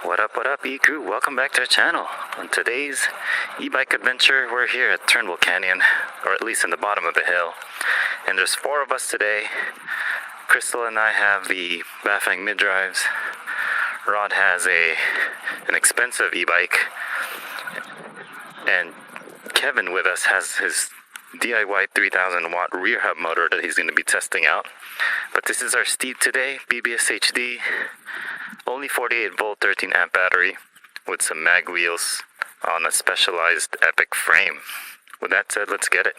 What up, E-Crew? Welcome back to our channel. On today's e-bike adventure, we're here at Turnbull Canyon, or at least in the bottom of the hill. And there's 4 of us today. Crystal and I have the Bafang middrives. Rod has an expensive e-bike. And Kevin with us has his DIY 3000 watt rear hub motor that he's going to be testing out. But this is our steed today, bbshd. Only 48 volt 13 amp battery with some mag wheels on a specialized Ebike frame. With that said, let's get it.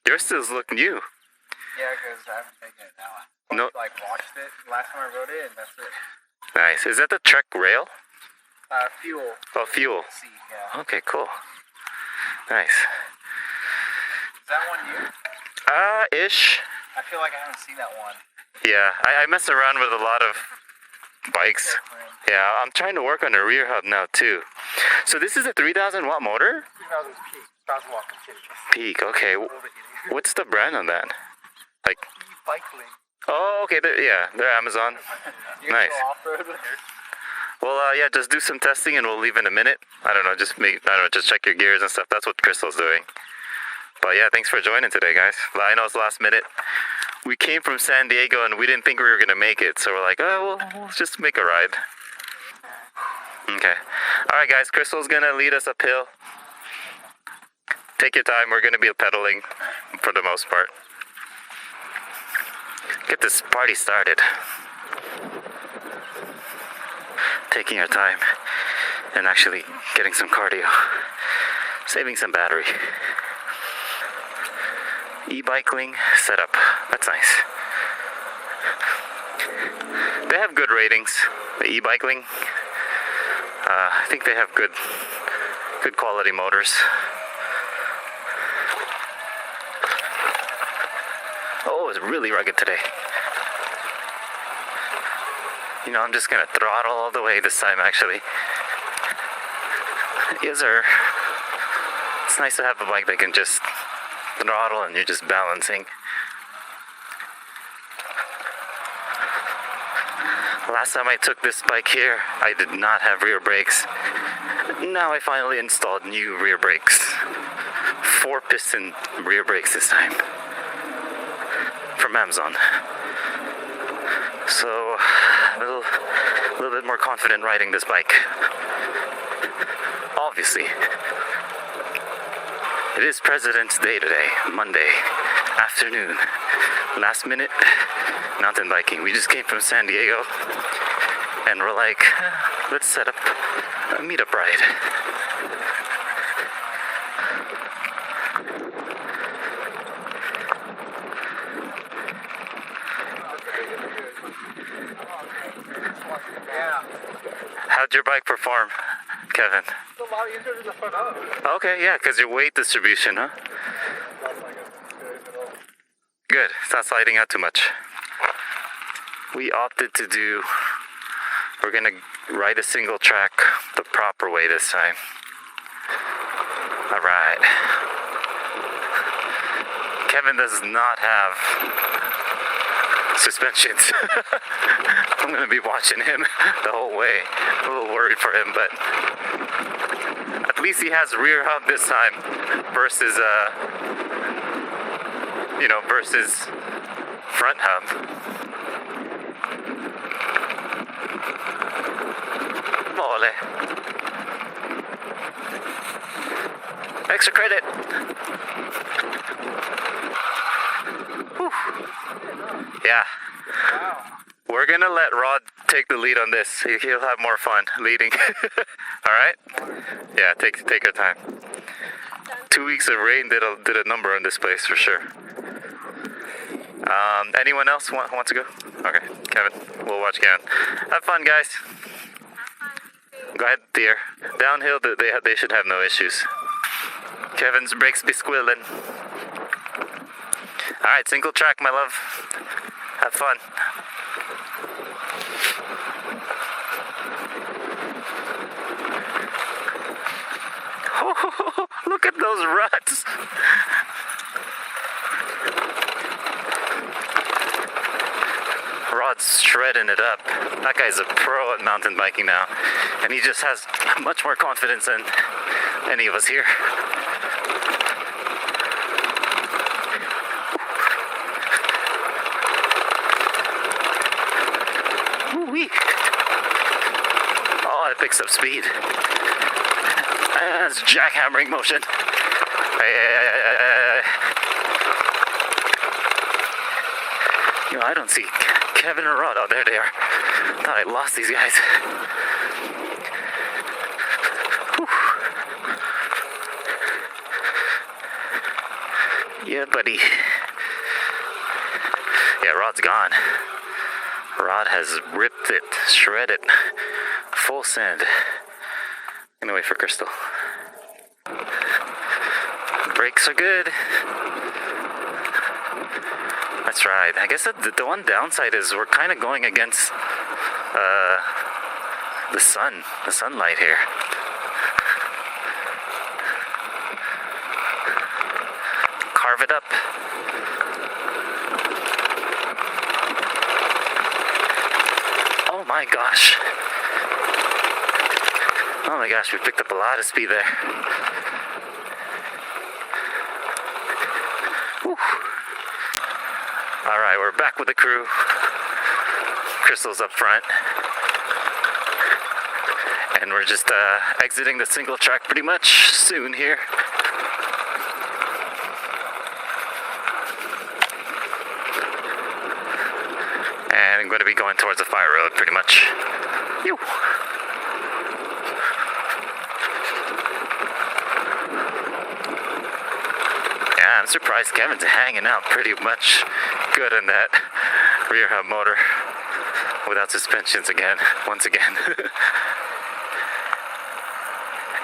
Yours still look new. Yeah, because I haven't taken it now. No. Like watched it last time I rode it, and that's it. Nice. Is that the Trek rail? Fuel. Oh, fuel. C, yeah. Okay, cool. Nice. Is that one you? Ish. I feel like I haven't seen that one. Yeah, I mess around with a lot of bikes. Yeah, I'm trying to work on a rear hub now too. So this is a 3000 watt motor? 3000 peak. 1000 watt continuous. Peak, okay. What's the brand on that? Like E-Bike link. Oh, okay. They're Amazon. You Nice. Go off-road with it? Well, yeah, just do some testing and we'll leave in a minute. I don't know, just check your gears and stuff. That's what Crystal's doing. But yeah, thanks for joining today, guys. I know it's last minute. We came from San Diego and we didn't think we were gonna make it, so we're like, oh, well, we'll just make a ride. Okay. All right, guys. Crystal's gonna lead us uphill. Take your time. We're gonna be pedaling for the most part. Get this party started. Taking our time and actually getting some cardio, saving some battery. E-Bikeling setup. That's nice. They have good ratings. The E-Bikeling. I think they have good quality motors. Oh, it's really rugged today. You know, I'm just gonna throttle all the way this time, actually. Yes, sir. It's nice to have a bike that can just throttle and you're just balancing. Last time I took this bike here, I did not have rear brakes. Now I finally installed new rear brakes. 4-piston rear brakes this time. From Amazon. So, a little bit more confident riding this bike. Obviously. It is President's Day today, Monday afternoon. Last minute mountain biking. We just came from San Diego and we're like, let's set up a meetup ride. How'd your bike perform, Kevin? It's a lot easier than the front up. Okay, yeah, because your weight distribution, huh? Good, it's not sliding out too much. We opted to we're gonna ride a single track the proper way this time. Alright. Kevin does not have suspensions. I'm gonna be watching him the whole way. A little worried for him, but at least he has rear hub this time versus versus front hub. Mole. Extra credit. Whew. Yeah. Wow. We're gonna let Rod take the lead on this. He'll have more fun leading. All right? Yeah, take your time. 2 weeks of rain did a number on this place for sure. Anyone else want to go? Okay, Kevin, we'll watch Kevin. Have fun, guys. Go ahead, dear. Downhill, they should have no issues. Kevin's brakes be squealing. Alright, single track, my love. Have fun. Oh, look at those ruts. Rod's shredding it up. That guy's a pro at mountain biking now. And he just has much more confidence than any of us here. Ooh-wee. Oh, it picks up speed. That's jackhammering motion. You know, I don't see Kevin or Rod. Oh, there they are. Thought I lost these guys. Whew. Yeah, buddy. Yeah, Rod's gone. Rod has ripped it, shredded, full send. I'm gonna wait for Crystal. Brakes are good. That's right. I guess the one downside is we're kind of going against the sunlight here. Carve it up. Oh my gosh. Oh my gosh, we picked up a lot of speed there. Whew. All right, we're back with the crew. Crystal's up front. And we're just exiting the single track pretty much soon here. And I'm going to be going towards the fire road pretty much. Yo. Yeah, I'm surprised Kevin's hanging out pretty much good in that rear hub motor without suspensions once again.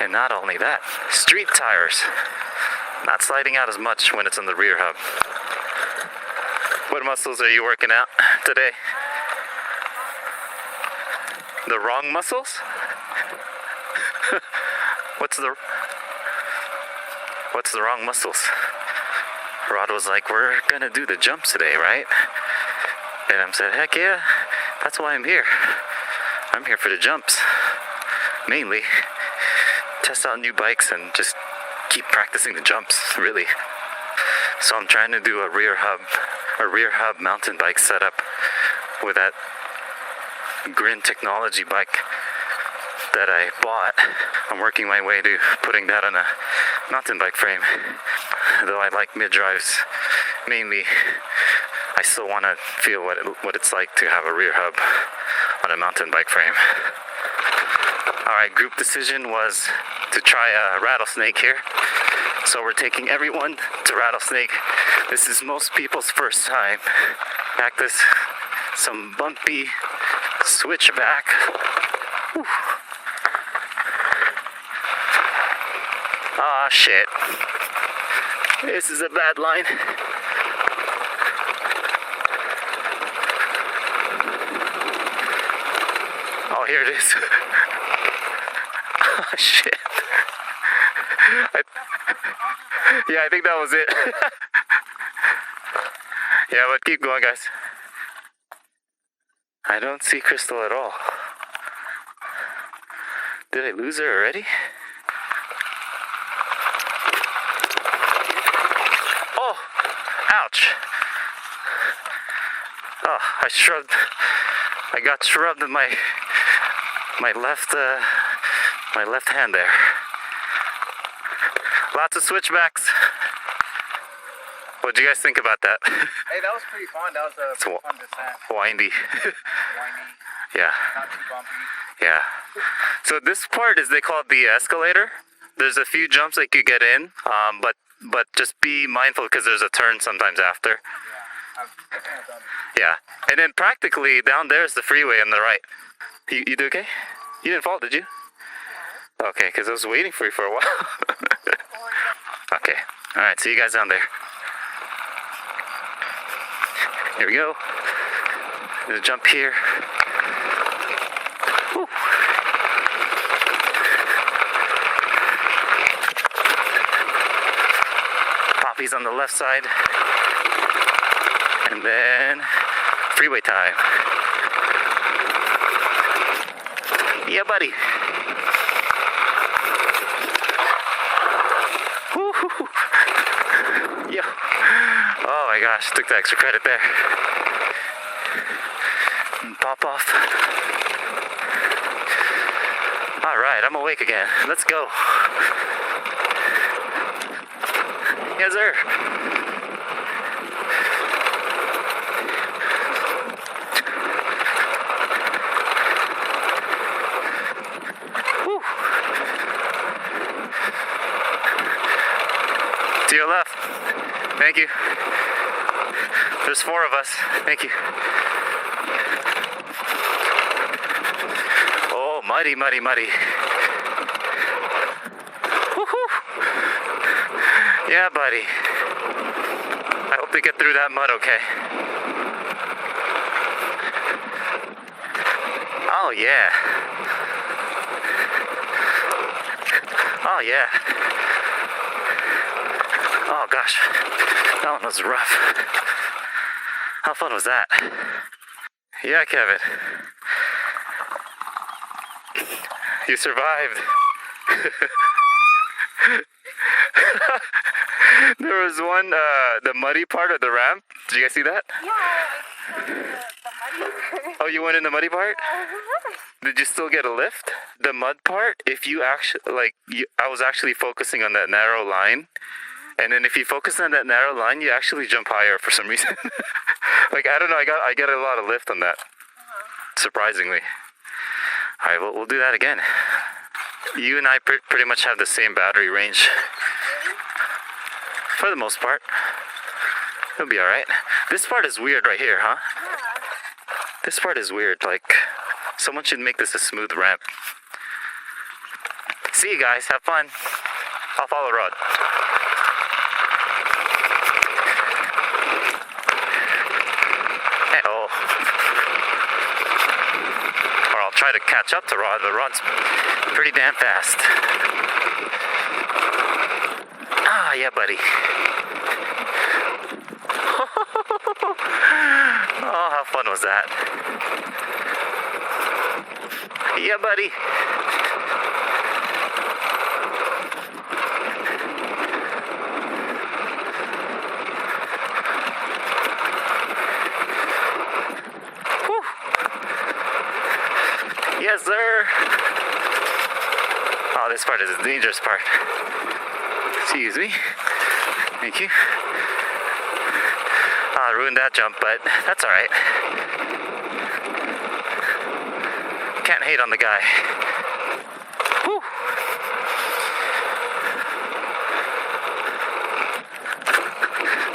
And not only that, street tires. Not sliding out as much when it's on the rear hub. What muscles are you working out today? The wrong muscles? What's the wrong muscles? Rod was like, we're gonna do the jumps today, right? And I said, heck yeah, that's why I'm here. I'm here for the jumps. Mainly, test out new bikes and just keep practicing the jumps, really. So I'm trying to do a rear hub mountain bike setup with that Grin technology bike that I bought. I'm working my way to putting that on a mountain bike frame. Though I like mid-drives mainly, I still want to feel what it's like to have a rear hub on a mountain bike frame. Alright, group decision was to try a Rattlesnake here. So we're taking everyone to Rattlesnake. This is most people's first time. Practice some bumpy switchback. Whew. Aw, shit. This is a bad line. Oh, here it is. Oh, shit. Yeah, I think that was it. Yeah, but keep going, guys. I don't see Crystal at all. Did I lose her already? Oh! Ouch! Oh, I got shrugged in my left hand there. Lots of switchbacks. What do you guys think about that? Hey, that was pretty fun. That was a fun descent. Windy. Windy. Yeah. Not too bumpy. Yeah. So this part is, they call it the escalator. There's a few jumps that you get in, but just be mindful because there's a turn sometimes after. Yeah, I've done it. Yeah. And then practically down there is the freeway on the right. You do okay? You didn't fall, did you? Okay, because I was waiting for you for a while. Okay. All right. See you guys down there. Here we go. I'm gonna jump here. Woo. Poppy's on the left side. And then freeway time. Yeah, buddy. Woo-hoo. Yeah. Oh my gosh, took the extra credit there. And pop off. All right, I'm awake again. Let's go. Yes, sir. Woo. To your left. Thank you. There's 4 of us. Thank you. Oh, muddy, muddy, muddy. Woo-hoo. Yeah, buddy. I hope they get through that mud okay. Oh, yeah. Oh, yeah. Oh, gosh. That one was rough. How fun was that? Yeah, Kevin. You survived. There was one, the muddy part of the ramp. Did you guys see that? Yeah, I went in the muddy part. Oh, you went in the muddy part? Did you still get a lift? The mud part, if you actually, I was actually focusing on that narrow line. And then if you focus on that narrow line, you actually jump higher for some reason. I don't know, I got a lot of lift on that. Surprisingly. All right, we'll do that again. You and I pretty much have the same battery range. For the most part. It'll be alright. This part is weird right here, huh? Yeah. This part is weird. Someone should make this a smooth ramp. See you guys. Have fun. I'll follow Rod. Oh. Or I'll try to catch up to Rod. The Rod's pretty damn fast. Ah, yeah, buddy. Oh, how fun was that? Yeah, buddy. Whew. Yes, sir. Oh, this part is the dangerous part. Excuse me. Thank you. I ruined that jump, but that's alright. Can't hate on the guy. Whew.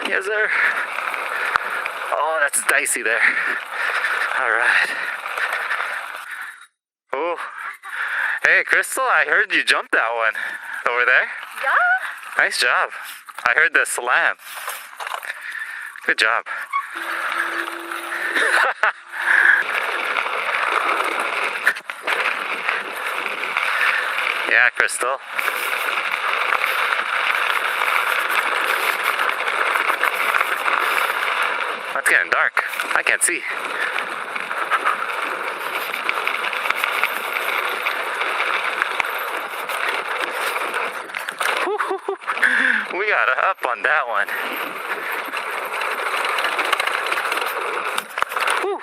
Yes, sir. Oh, that's dicey there. Alright. Oh. Hey, Crystal, I heard you jumped that one. Over there? Yeah? Nice job. I heard the slam. Good job. Yeah, Crystal. It's getting dark. I can't see. We got up on that one. Whew.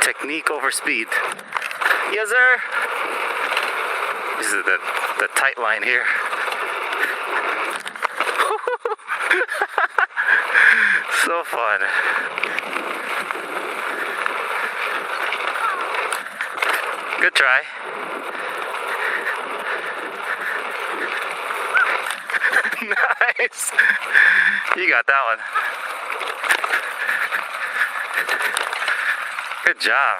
Technique over speed. Yes, sir. This is the tight line here. So fun. Good try. Nice. You got that one. Good job.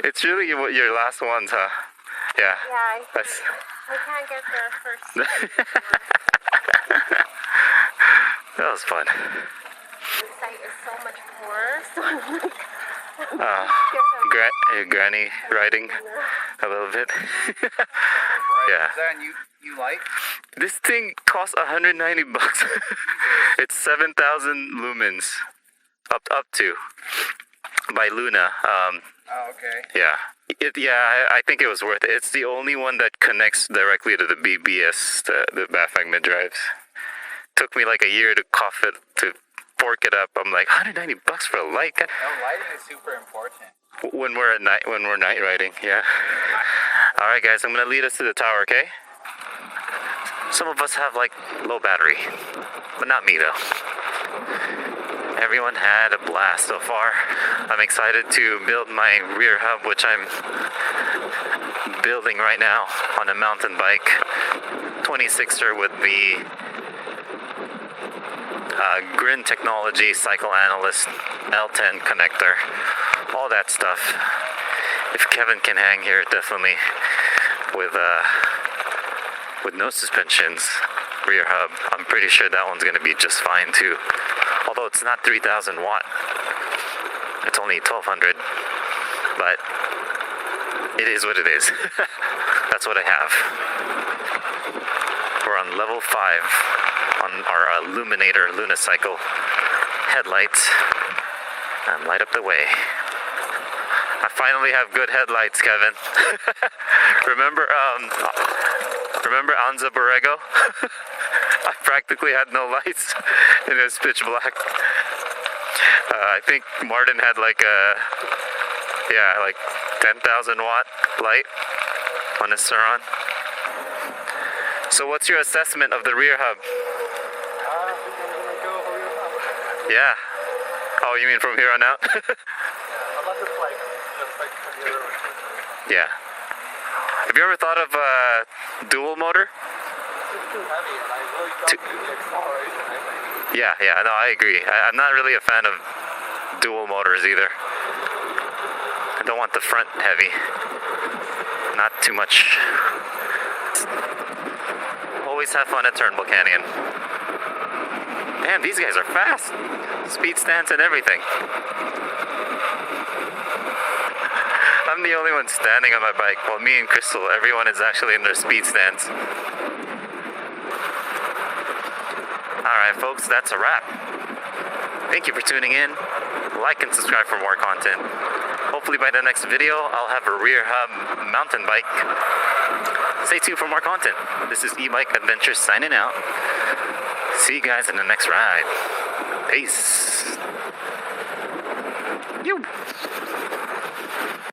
It's really your last ones, huh? Yeah. Yeah, That's. I can't get there first. That was fun. The site is so much poorer, so I'm like, Granny riding a little bit. Yeah. Is that you like? This thing costs $190. It's 7,000 lumens, up to, by Luna. Oh, okay. Yeah. I think it was worth it. It's the only one that connects directly to the BBS, the bafang middrives. Took me like a year to fork it up. I'm like, $190 for a light. No, lighting is super important. When we're night riding, yeah. All right, guys, I'm gonna lead us to the tower, okay? Some of us have like low battery, but not me though. Everyone had a blast so far. I'm excited to build my rear hub, which I'm building right now on a mountain bike, 26er with the Grin Technology Cycle Analyst L10 connector, all that stuff. If Kevin can hang here, definitely with no suspensions, rear hub. I'm pretty sure that one's gonna be just fine too. Although it's not 3,000 watt, it's only 1,200, but it is what it is. That's what I have. We're on level 5 on our Illuminator Lunicycle headlights, and light up the way. I finally have good headlights, Kevin. Remember Anza Borrego? I practically had no lights, and it was pitch black. I think Martin had like 10,000 watt light on his surron. So what's your assessment of the rear hub? Yeah. Oh, you mean from here on out? Yeah. Have you ever thought of dual motor? It's too heavy, and I really don't need the acceleration, I think. Yeah, no, I agree. I'm not really a fan of dual motors either. I don't want the front heavy. Not too much. Always have fun at Turnbull Canyon. Man, these guys are fast. Speed stance and everything. I'm the only one standing on my bike, while me and Crystal, everyone is actually in their speed stance. Alright folks, that's a wrap. Thank you for tuning in. Like and subscribe for more content. Hopefully by the next video, I'll have a rear hub mountain bike. Stay tuned for more content. This is E-Bike Adventures signing out. See you guys in the next ride. Peace. You.